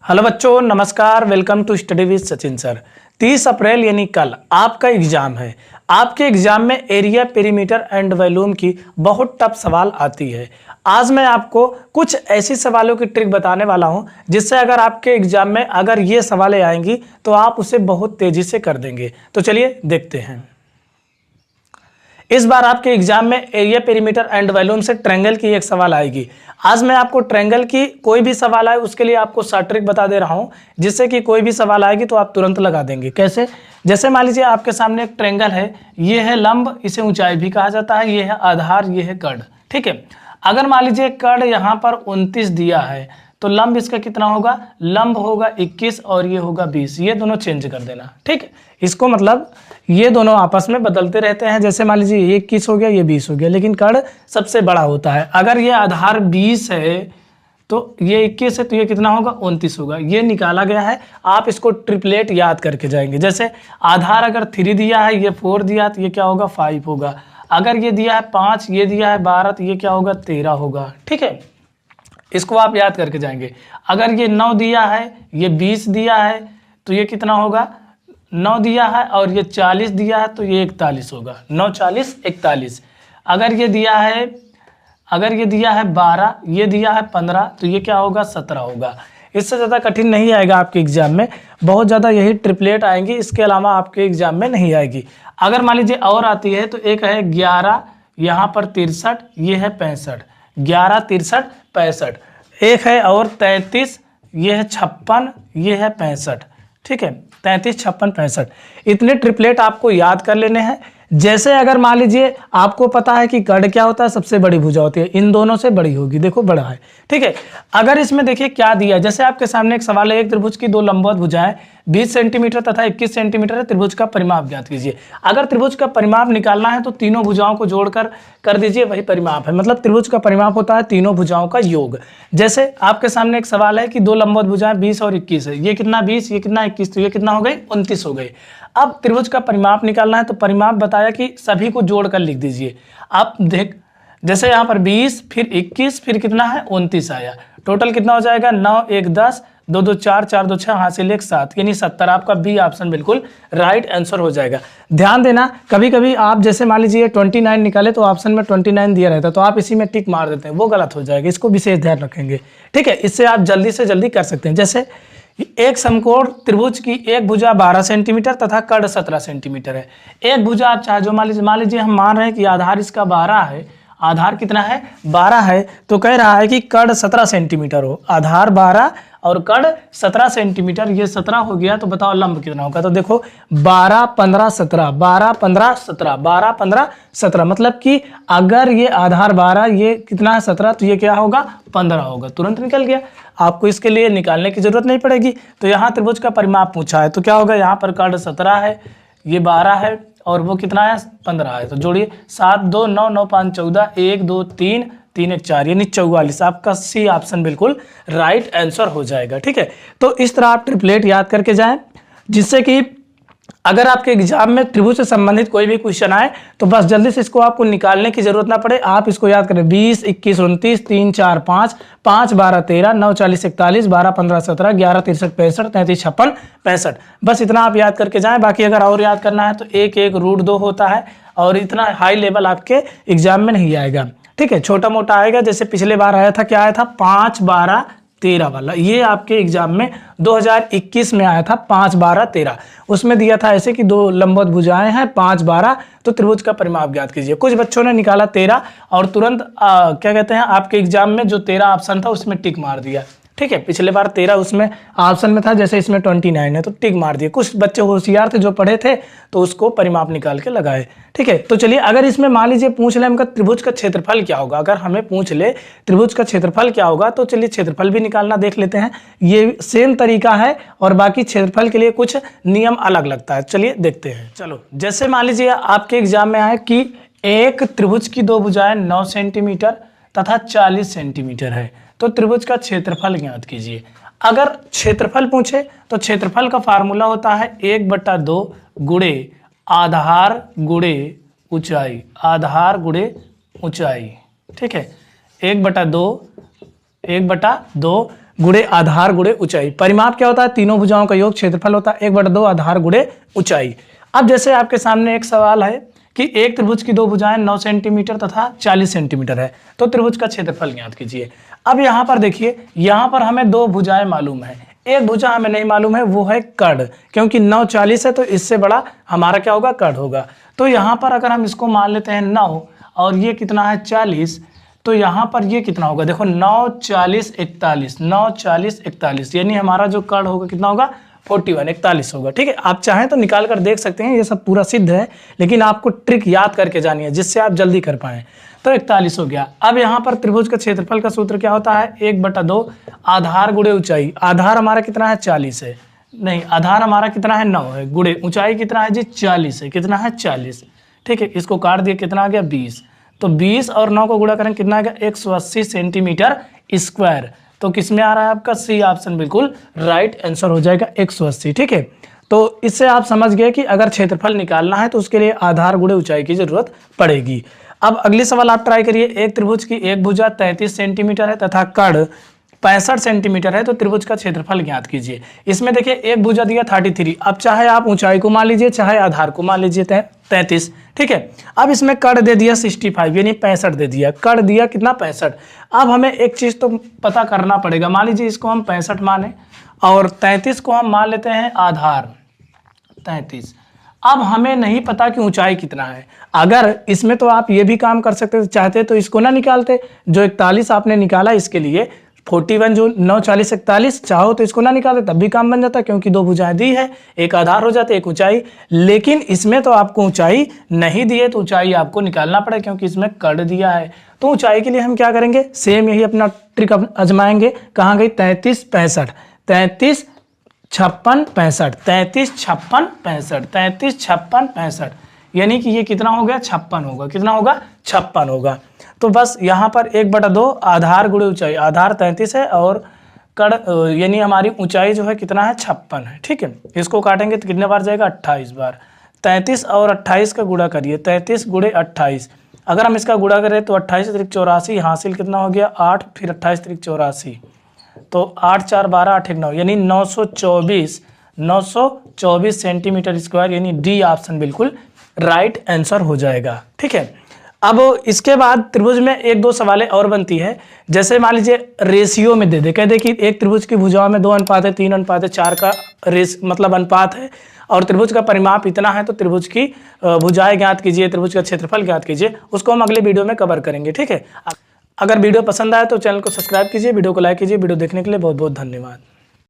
Hello बच्चों, नमस्कार। Welcome to study with Sachin sir. 30 April यानी कल आपका एग्जाम है। आपके एग्जाम में एरिया, पेरीमीटर एंड वॉल्यूम की बहुत टफ सवाल आती है। आज मैं आपको कुछ ऐसी सवालों की ट्रिक बताने वाला हूं जिससे अगर आपके एग्जाम में अगर ये सवालें आएंगी तो आप उसे बहुत तेजी से कर देंगे। तो चलिए देखते हैं। इस बार आपके एग्जाम में एरिया, पेरीमीटर एंड वॉल्यूम से ट्रायंगल की एक सवाल आएगी। आज मैं आपको ट्रायंगल की कोई भी सवाल आए उसके लिए आपको शॉर्ट ट्रिक बता दे रहा हूं, जिससे कि कोई भी सवाल आएगी तो आप तुरंत लगा देंगे। कैसे? जैसे मान लीजिए आपके सामने एक ट्रायंगल है, ये है लंब, इसे ऊंचाई भी कहा जाता है, ये है आधार, ये है कर्ण। ठीक है, अगर मान लीजिए कर्ण यहाँ पर 29 दिया है तो लंब इसका कितना होगा? लंब होगा 21 और ये होगा 20। ये दोनों चेंज कर देना। ठीक है, इसको मतलब ये दोनों आपस में बदलते रहते हैं। जैसे मान लीजिए ये 21 हो गया, ये 20 हो गया, लेकिन कर्ण सबसे बड़ा होता है। अगर ये आधार 20 है तो ये 21 है तो ये कितना होगा? 29 होगा। ये निकाला गया है। आप इसको ट्रिपलेट याद करके जाएंगे। जैसे आधार अगर 3 दिया है, ये 4 दिया तो ये क्या होगा? 5 होगा। अगर ये दिया है 5, ये दिया है 12 तो ये क्या होगा? 13 होगा। ठीक है, इसको आप याद करके जाएंगे। अगर ये 9 दिया है, ये 20 दिया है तो ये कितना होगा? 9 दिया है और ये 40 दिया है तो ये 41 होगा। 9 40 41। अगर ये दिया है 12, ये दिया है 15 तो ये क्या होगा? 17 होगा। इससे ज़्यादा कठिन नहीं आएगा आपके एग्जाम में। बहुत ज़्यादा यही ट्रिपलेट आएंगी, इसके अलावा आपके एग्जाम में नहीं आएगी। अगर मान लीजिए और आती है तो एक है 11, यहाँ पर 63, ये है 65। 11 63 65। एक है और 33, ये है 56, ये है 65। ठीक है, 33 56 65। इतने ट्रिपलेट आपको याद कर लेने हैं। जैसे अगर मान लीजिए आपको पता है कि कर्ण क्या होता है? सबसे बड़ी भुजा होती है, इन दोनों से बड़ी होगी। देखो बड़ा है। ठीक है, अगर इसमें देखिए क्या दिया है। जैसे आपके सामने एक सवाल है, एक त्रिभुज की दो लंबवत भुजाएं 20 सेंटीमीटर तथा 21 सेंटीमीटर है, त्रिभुज का परिमाप ज्ञात कीजिए। अगर त्रिभुज का परिमाप निकालना है तो तीनों भुजाओं को जोड़कर कर दीजिए, वही परिमाप है। मतलब त्रिभुज का परिमाप होता है तीनों भुजाओं का योग। जैसे आपके सामने एक सवाल है कि दो लंबवत भुजाएं 20 और 21 है, ये कितना 20, ये कितना 21, तो ये कितना हो गई? 29 हो गई। अब त्रिभुज का परिमाप निकालना है तो परिमाप बताया कि सभी को जोड़कर लिख दीजिए। आप देख, जैसे यहाँ पर 20 फिर 21 फिर कितना है? 29 आया। टोटल कितना हो जाएगा? 9 1 10, 2 2 4 4 2 6, हासिल 1 7, यानी 70। आपका बी ऑप्शन बिल्कुल राइट आंसर हो जाएगा। ध्यान देना, कभी कभी आप जैसे मान लीजिए 29 निकाले तो ऑप्शन में 29 दिया रहता है तो आप इसी में टिक मार देते हैं, वो गलत हो जाएगा। इसको विशेष ध्यान रखेंगे। ठीक है, इससे आप जल्दी से जल्दी कर सकते हैं। जैसे एक समकोण त्रिभुज की एक भुजा 12 सेंटीमीटर तथा कर्ण 17 सेंटीमीटर है। एक भुजा आप चाहे जो मान लीजिए हम मान रहे हैं कि आधार इसका 12 है। आधार कितना है? 12 है। तो कह रहा है कि कर्ण 17 सेंटीमीटर हो। आधार 12 और कर्ण 17 सेंटीमीटर, ये 17 हो गया तो बताओ लंब कितना होगा? तो देखो 12 15 17, 12 15 17, 12 15 17, मतलब कि अगर ये आधार 12, ये कितना है? 17, तो ये क्या होगा? 15 होगा। तुरंत निकल गया। आपको इसके लिए निकालने की जरूरत नहीं पड़ेगी। तो यहाँ त्रिभुज का परिमाप पूछा है तो क्या होगा? यहाँ पर कर्ण 17 है, ये 12 है और वो कितना है? 15 है। तो जोड़िए 7 2 9 9 5 14, 1 2 3 3 1 4, यानी 44। आपका सी ऑप्शन बिल्कुल राइट आंसर हो जाएगा। ठीक है, तो इस तरह आप ट्रिपलेट याद करके जाएं, जिससे कि अगर आपके एग्जाम में त्रिभुज से संबंधित कोई भी क्वेश्चन आए तो बस जल्दी से इसको आपको निकालने की जरूरत ना पड़े। आप इसको याद करें। 20 21 29 3 4 5 5 12 13 9 40 41 12 15 17 11 63 65 33 56 65, बस इतना आप याद करके जाएं। बाकी अगर और याद करना है तो 1 1 √2 होता है और इतना हाई लेवल आपके एग्जाम में नहीं आएगा। ठीक है, छोटा मोटा आएगा। जैसे पिछले बार आया था, क्या आया था? 5 12 13 वाला, ये आपके एग्जाम में 2021 में आया था। 5 12 13, उसमें दिया था ऐसे कि दो लंबवत भुजाएं हैं 5 12, तो त्रिभुज का परिमाप ज्ञात कीजिए। कुछ बच्चों ने निकाला 13 और तुरंत क्या कहते हैं, आपके एग्जाम में जो 13 ऑप्शन था उसमें टिक मार दिया। ठीक है, पिछले बार 13 उसमें ऑप्शन में था, जैसे इसमें 29 है तो टिक मार दिए। कुछ बच्चे होशियार थे जो पढ़े थे तो उसको परिमाप निकाल के लगाए। ठीक है, तो चलिए अगर इसमें मान लीजिए पूछ ले हमका त्रिभुज का क्षेत्रफल क्या होगा, अगर हमें पूछ ले त्रिभुज का क्षेत्रफल क्या होगा तो चलिए क्षेत्रफल भी निकालना देख लेते हैं। ये सेम तरीका है और बाकी क्षेत्रफल के लिए कुछ नियम अलग लगता है। चलिए देखते हैं। चलो, जैसे मान लीजिए आपके एग्जाम में आए कि एक त्रिभुज की दो भुजाएं 9 सेंटीमीटर तथा 40 सेंटीमीटर है, तो त्रिभुज का क्षेत्रफल ज्ञात कीजिए। अगर क्षेत्रफल पूछे तो क्षेत्रफल का फार्मूला होता है 1/2 गुणे आधार गुणे ऊंचाई, आधार गुणे ऊंचाई। ठीक है, 1/2 गुणे आधार गुणे ऊंचाई। परिमाप क्या होता है? तीनों भुजाओं का योग क्षेत्रफल होता है 1/2 आधार गुणे ऊंचाई। अब जैसे आपके सामने एक सवाल है कि एक त्रिभुज की दो भुजाएं 9 सेंटीमीटर तथा 40 सेंटीमीटर है, तो त्रिभुज का क्षेत्रफल ज्ञात कीजिए। अब यहाँ पर देखिए, यहाँ पर हमें दो भुजाएं मालूम है, एक भुजा हमें नहीं मालूम है, वो है कर्ण, क्योंकि 9 40 है तो इससे बड़ा हमारा क्या होगा? कर्ण होगा। तो यहाँ पर अगर हम इसको मान लेते हैं 9 और ये कितना है 40, तो यहाँ पर ये कितना होगा? देखो 9 40 41, 9 40 41, यानी हमारा जो कर्ण होगा कितना होगा? 41 41 होगा। ठीक है, आप चाहें तो निकाल कर देख सकते हैं, ये सब पूरा सिद्ध है, लेकिन आपको ट्रिक याद करके जानी है जिससे आप जल्दी कर पाएं। तो 41 हो गया। अब यहाँ पर त्रिभुज का क्षेत्रफल का सूत्र क्या होता है? 1/2 आधार गुणे ऊंचाई। आधार हमारा कितना है? 40 है, नहीं आधार हमारा कितना है? 9 है, गुणे ऊंचाई कितना है जी? 40 है। कितना है? 40। ठीक है, इसको काट दिया, कितना आ गया? 20। तो 20 और 9 को गुणा करें कितना आ गया? 180 सेंटीमीटर स्क्वायर। तो किसमें आ रहा है आपका? सी ऑप्शन बिल्कुल राइट आंसर हो जाएगा 180। ठीक है, तो इससे आप समझ गए कि अगर क्षेत्रफल निकालना है तो उसके लिए आधार गुणे ऊंचाई की जरूरत पड़ेगी। अब अगली सवाल आप ट्राई करिए। एक त्रिभुज की एक भुजा 33 सेंटीमीटर है तथा कर्ण 65 सेंटीमीटर है, तो त्रिभुज का क्षेत्रफल ज्ञात कीजिए। इसमें देखिए एक भुजा दिया 33, अब चाहे आप ऊंचाई को मान लीजिए चाहे आधार को मान लीजिए 33। ठीक है, अब इसमें कर्ण दे दिया 65 यानी 65 दे दिया, कर्ण दिया कितना? 65। अब हमें एक चीज तो पता करना पड़ेगा, मान लीजिए इसको हम 65 माने और 33 को हम मान लेते हैं आधार 33। अब हमें नहीं पता कि ऊंचाई कितना है। अगर इसमें तो आप ये भी काम कर सकते चाहते तो इसको ना निकालते, जो 41 आपने निकाला इसके लिए 41 जो 9 40 41, चाहो तो इसको ना निकालते तब भी काम बन जाता, क्योंकि दो भुजाएं दी है, एक आधार हो जाते एक ऊंचाई। लेकिन इसमें तो आपको ऊंचाई नहीं दी है, तो ऊंचाई आपको निकालना पड़े क्योंकि इसमें कर्ण दिया है। तो ऊंचाई के लिए हम क्या करेंगे? सेम यही अपना ट्रिक आजमाएंगे। कहाँ गई? 33 65, 33 56 65, 33 56 65, 33 56 65, यानी कि ये कितना हो गया? 56 होगा। कितना होगा? 56 होगा। तो बस यहाँ पर 1/2 आधार गुणे ऊंचाई, आधार 33 है और कर्ण यानी हमारी ऊंचाई जो है कितना है? 56 है। ठीक है, इसको काटेंगे तो कितने बार जाएगा? 28 बार। 33 और 28 का गुणा करिए, 33 गुणे 28। अगर हम इसका गुणा करें तो 28 त्रिक 84, हासिल कितना हो गया? 8, फिर 28 त्रिक 84, तो 8 4 12 8 1 9, यानी 924 सेंटीमीटर स्क्वायर, यानी डी ऑप्शन बिल्कुल राइट आंसर हो जाएगा। ठीक है, अब इसके बाद त्रिभुज में एक दो सवालें और बनती है। जैसे मान लीजिए रेशियो में दे दे, कह दे कि एक त्रिभुज की भुजाओं में 2 अनुपात है, 3 अनुपात है, 4 का मतलब अनुपात है और त्रिभुज का परिमाप इतना है, तो त्रिभुज की भुजाएं ज्ञात कीजिए, त्रिभुज का क्षेत्रफल ज्ञात कीजिए। उसको हम अगले वीडियो में कवर करेंगे। ठीक है, अगर वीडियो पसंद आए तो चैनल को सब्सक्राइब कीजिए, वीडियो को लाइक कीजिए। वीडियो देखने के लिए बहुत बहुत धन्यवाद।